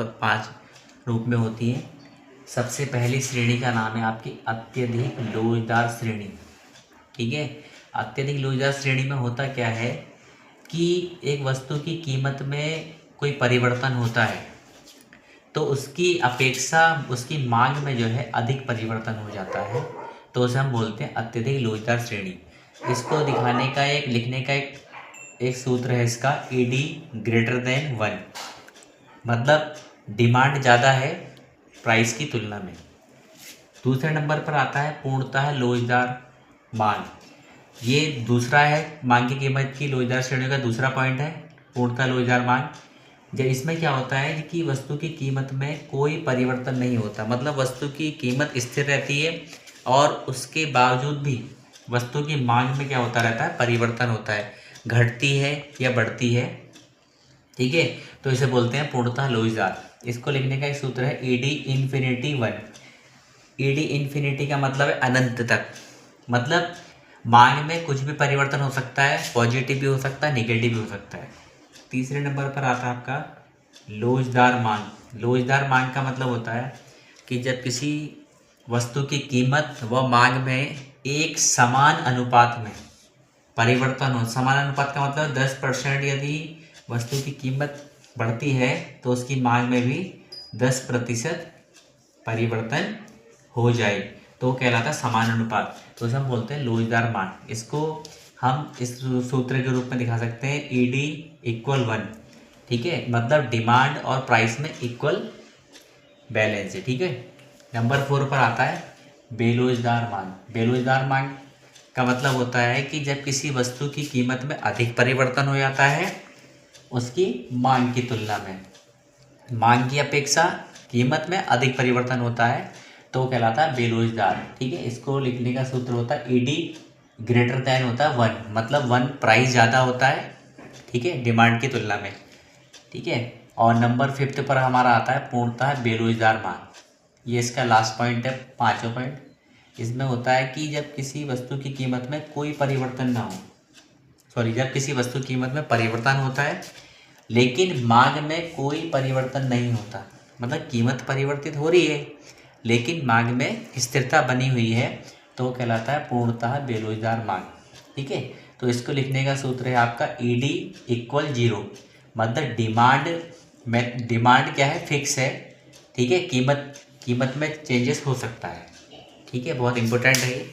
पांच रूप में होती हैं। सबसे पहली श्रेणी का नाम है आपकी अत्यधिक लोचदार श्रेणी। ठीक है, अत्यधिक लोचदार श्रेणी में होता क्या है कि एक वस्तु की कीमत में कोई परिवर्तन होता है तो उसकी अपेक्षा उसकी मांग में जो है अधिक परिवर्तन हो जाता है, तो उसे हम बोलते हैं अत्यधिक लोचदार श्रेणी। इसको दिखाने का लिखने का एक सूत्र है इसका, ED ग्रेटर देन 1, मतलब डिमांड ज़्यादा है प्राइस की तुलना में। दूसरे नंबर पर आता है पूर्णतः लोचदार मांग। ये दूसरा है मांग की कीमत की लोचदार श्रेणी का दूसरा पॉइंट है, पूर्णतः लोचदार मांग। जब इसमें क्या होता है कि वस्तु की कीमत में कोई परिवर्तन नहीं होता, मतलब वस्तु की कीमत स्थिर रहती है और उसके बावजूद भी वस्तु की मांग में क्या होता रहता है, परिवर्तन होता है, घटती है या बढ़ती है। ठीक है, तो इसे बोलते हैं पूर्णतः लोचदार। इसको लिखने का एक सूत्र है ED इन्फिनिटी 1। ED इन्फिनिटी का मतलब है अनंत तक, मतलब मांग में कुछ भी परिवर्तन हो सकता है, पॉजिटिव भी हो सकता है, नेगेटिव भी हो सकता है। तीसरे नंबर पर आता है आपका लोचदार मांग। लोचदार मांग का मतलब होता है कि जब किसी वस्तु की कीमत व मांग में एक समान अनुपात में परिवर्तन हो। समान अनुपात का मतलब 10% यदि वस्तु की कीमत बढ़ती है तो उसकी मांग में भी 10% परिवर्तन हो जाए तो कहलाता है समान अनुपात, तो उसे हम बोलते हैं लोचदार मांग। इसको हम इस सूत्र के रूप में दिखा सकते हैं ED = 1। ठीक है, मतलब डिमांड और प्राइस में इक्वल बैलेंस है। ठीक है, नंबर 4 पर आता है बेलोचदार मांग। बेलोचदार मांग का मतलब होता है कि जब किसी वस्तु की कीमत में अधिक परिवर्तन हो जाता है उसकी मांग की तुलना में, मांग की अपेक्षा कीमत में अधिक परिवर्तन होता है तो कहलाता है बेलोचदार। ठीक है, इसको लिखने का सूत्र होता है ED ग्रेटर दैन होता है 1, मतलब 1 प्राइस ज़्यादा होता है, ठीक है, डिमांड की तुलना में। ठीक है, और नंबर 5 पर हमारा आता है पूर्णतः बेलोचदार मांग। ये इसका लास्ट पॉइंट है, पाँचों पॉइंट। इसमें होता है कि जब किसी वस्तु की कीमत में कोई परिवर्तन ना हो, जब किसी वस्तु की कीमत में परिवर्तन होता है लेकिन मांग में कोई परिवर्तन नहीं होता, मतलब कीमत परिवर्तित हो रही है लेकिन मांग में स्थिरता बनी हुई है, तो कहलाता है पूर्णतः बेलोचदार मांग। ठीक है, तो इसको लिखने का सूत्र है आपका ED = 0, मतलब डिमांड क्या है, फिक्स है। ठीक है, कीमत में चेंजेस हो सकता है। ठीक है, बहुत इंपॉर्टेंट है ये।